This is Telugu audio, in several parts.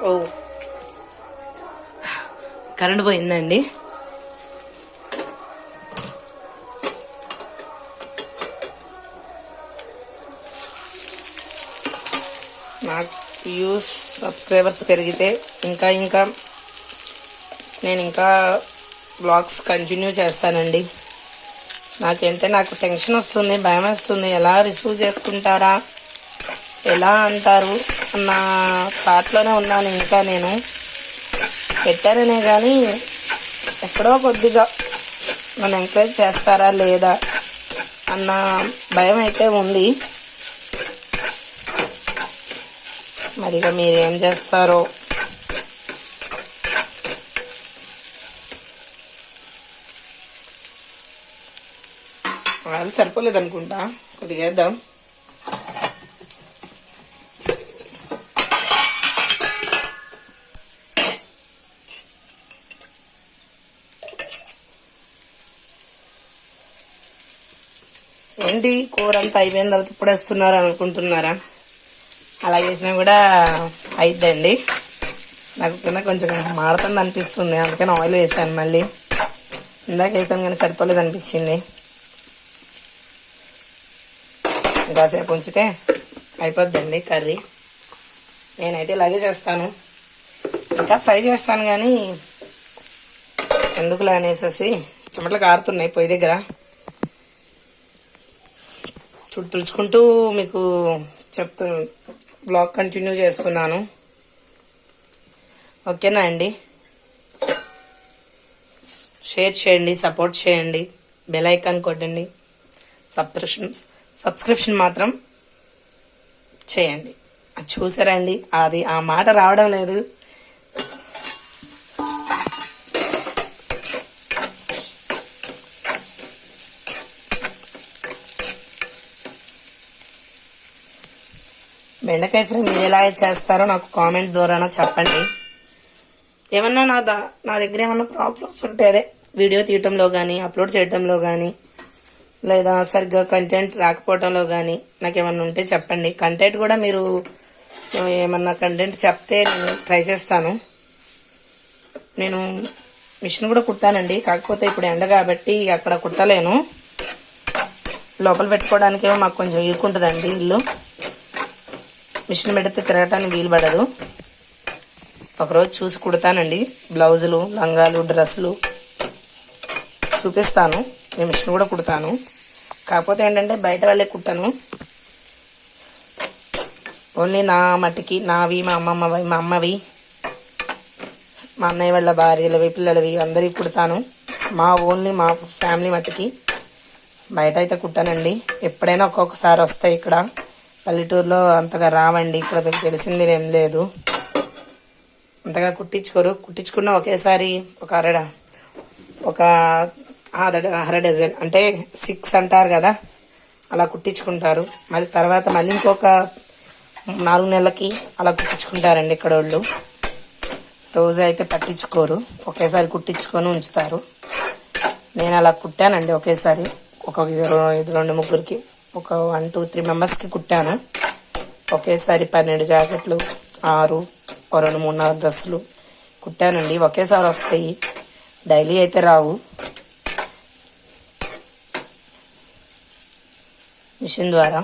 ఓ కరెంట్ పోయిందండి. నాకు వ్యూస్ సబ్స్క్రైబర్స్ పెరిగితే ఇంకా నేను ఇంకా బ్లాగ్స్ కంటిన్యూ చేస్తానండి. నాకు టెన్షన్ వస్తుంది, భయం వస్తుంది. ఎలా రిసీవ్ చేసుకుంటారా, ఎలా అంటారు అన్న థాట్లోనే ఉన్నాను. ఇంకా నేను పెట్టాననే కానీ ఎక్కడో కొద్దిగా నన్ను ఎంకరేజ్ చేస్తారా లేదా అన్న భయం అయితే ఉంది. మరిగా మీరేం చేస్తారో. అది సరిపోలేదు అనుకుంటా, కొద్దిగా వేద్దాం. ఏంటి కూర అంతా అయిపోయిన తర్వాత ఇప్పుడు వేస్తున్నారు అనుకుంటున్నారా? అలా చేసినా కూడా అయిద్దండి. నాకు కింద కొంచెం మాడుతుంది అనిపిస్తుంది, అందుకని ఆయిల్ వేసాను. మళ్ళీ ఇందాక వేసాను కానీ సరిపోలేదు అనిపించింది. ఇంకాసేపు ఉంచితే అయిపోద్దండి కర్రీ. నేనైతే ఇలాగే చేస్తాను. ఇంకా ఫ్రై చేస్తాను కానీ ఎందుకులా అనేసి చెమటలు కారుతున్నాయి పొయ్యి దగ్గర. తుడుచుకుంటూ మీకు బ్లాగ్ కంటిన్యూ చేస్తున్నాను. ఓకేనా అండి? షేర్ చేయండి, సపోర్ట్ చేయండి, బెల్ ఐకాన్ కొట్టండి, సబ్స్క్రిప్షన్ మాత్రం చేయండి. అది చూసారా అండి? ఆ మాట రావడం లేదు. బెండకాయ ఫ్రై మీరు ఎలా చేస్తారో నాకు కామెంట్ ద్వారా చెప్పండి. ఏమన్నా నా దగ్గర ఏమన్నా ప్రాబ్లమ్స్ ఉంటే అదే వీడియో తీయటంలో కానీ, అప్లోడ్ చేయటంలో కానీ, లేదా సరిగ్గా కంటెంట్ రాకపోవటంలో కానీ నాకేమన్నా ఉంటే చెప్పండి. కంటెంట్ కూడా మీరు ఏమన్నా కంటెంట్ చెప్తే నేను ట్రై చేస్తాను. నేను మిషన్ కూడా కుట్టానండి, కాకపోతే ఇప్పుడు ఎండ కాబట్టి అక్కడ కుట్టలేను. లోపల పెట్టుకోవడానికేమో మాకు కొంచెం ఇరుక్కుంటుందండి ఇల్లు. మిషన్ పెడితే తిరగటానికి వీలు పడదు. ఒకరోజు చూసి కుడతానండి. బ్లౌజులు, లంగాలు, డ్రెస్సులు చూపిస్తాను. నేను మిషన్ కూడా కుడతాను, కాకపోతే ఏంటంటే బయట వాళ్ళే కుట్టాను. ఓన్లీ నా మట్టికి, నావి, మా అమ్మవి, మా అన్నయ్య వాళ్ళ భార్యలవి, పిల్లలవి అందరివి కుడతాను. ఓన్లీ మా ఫ్యామిలీ మట్టికి. బయట అయితే కుట్టానండి. ఎప్పుడైనా ఒక్కొక్కసారి వస్తాయి. ఇక్కడ పల్లెటూరులో అంతగా రావండి. ఇక్కడ మీకు తెలిసింది ఏం లేదు, అంతగా కుట్టించుకోరు. కుట్టించుకున్న ఒకేసారి ఒక అర డజన్ అంటే 6 అంటారు కదా, అలా కుట్టించుకుంటారు. మళ్ళీ తర్వాత మళ్ళీ ఇంకొక 4 నెలలకి అలా కుట్టించుకుంటారండి ఇక్కడ వాళ్ళు. రోజు అయితే పట్టించుకోరు, ఒకేసారి కుట్టించుకొని ఉంచుతారు. నేను అలా కుట్టానండి ఒకేసారి. ఒక 2 ముగ్గురికి, ఒక 1 2 3 మెంబర్స్కి కుట్టాను. ఒకేసారి 12 జాకెట్లు, 6 2 3 4 డ్రెస్సులు కుట్టానండి. ఒకేసారి వస్తాయి, డైలీ అయితే రావు. మిషన్ ద్వారా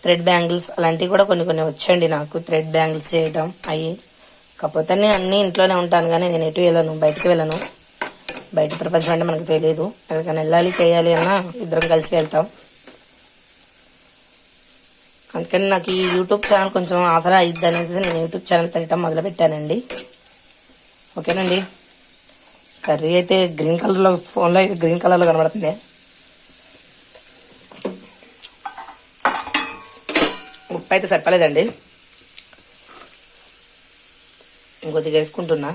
థ్రెడ్ బ్యాంగిల్స్ అలాంటివి కూడా కొన్ని వచ్చండి నాకు. థ్రెడ్ బ్యాంగిల్స్ చేయడం అవి. కాకపోతే అన్నీ ఇంట్లోనే ఉంటాను కానీ నేను ఎటు వెళ్ళను, బయటకు వెళ్ళను. బయట ప్రపంచం అంటే మనకు తెలియదు. ఎక్కడికైనా వెళ్ళాలి, చేయాలి అన్నా ఇద్దరం కలిసి వెళ్తాం. అందుకని నాకు ఈ యూట్యూబ్ ఛానల్ కొంచెం ఆసరా అయిద్ది అనేసి నేను యూట్యూబ్ ఛానల్ పెట్టడం మొదలు పెట్టానండి. ఓకేనండి. కర్రీ అయితే గ్రీన్ కలర్లో, ఫోన్లో అయితే గ్రీన్ కలర్లో కనబడుతుంది. ఉప్పు అయితే సరిపోలేదండి, ఇంకొద్దిగా వేసుకుంటున్నా.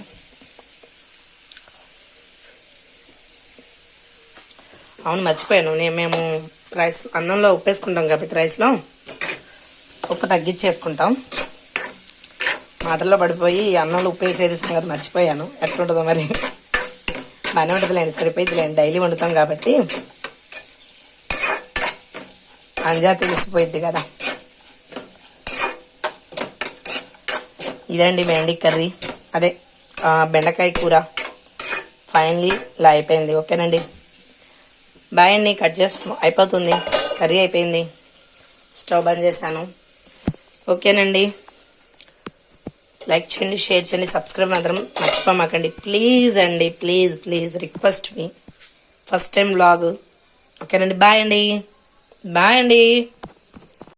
అవును, మర్చిపోయాను. మేము రైస్ అన్నంలో ఉప్పు వేసుకుంటాం కాబట్టి రైస్లో ఉప్పు తగ్గించేసుకుంటాం. మాటల్లో పడిపోయి అన్నంలో ఉప్పు వేసేది సంగతి మర్చిపోయాను. ఎట్లుంటుందో మరి, బాగానే ఉంటుందిలేండి, సరిపోయిద్దిలేండి. డైలీ వండుతాం కాబట్టి అంజా తెలిసిపోయిద్ది కదా. ఇదండి బెండి కర్రీ, అదే బెండకాయ కూర ఫైనలీ ఇలా అయిపోయింది. ఓకేనండి, బాయ్ అండి. కట్ చేసి అయిపోతుంది, కర్రీ అయిపోయింది, స్టవ్ బంద్ చేశాను. ఓకేనండి, లైక్ చేయండి, షేర్ చేయండి, సబ్స్క్రైబ్ మాత్రం మర్చిపోమాకండి ప్లీజ్ అండి. Please please request me, first time vlog. ఓకేనండి, బాయ్ అండి. బాయ్ అండి.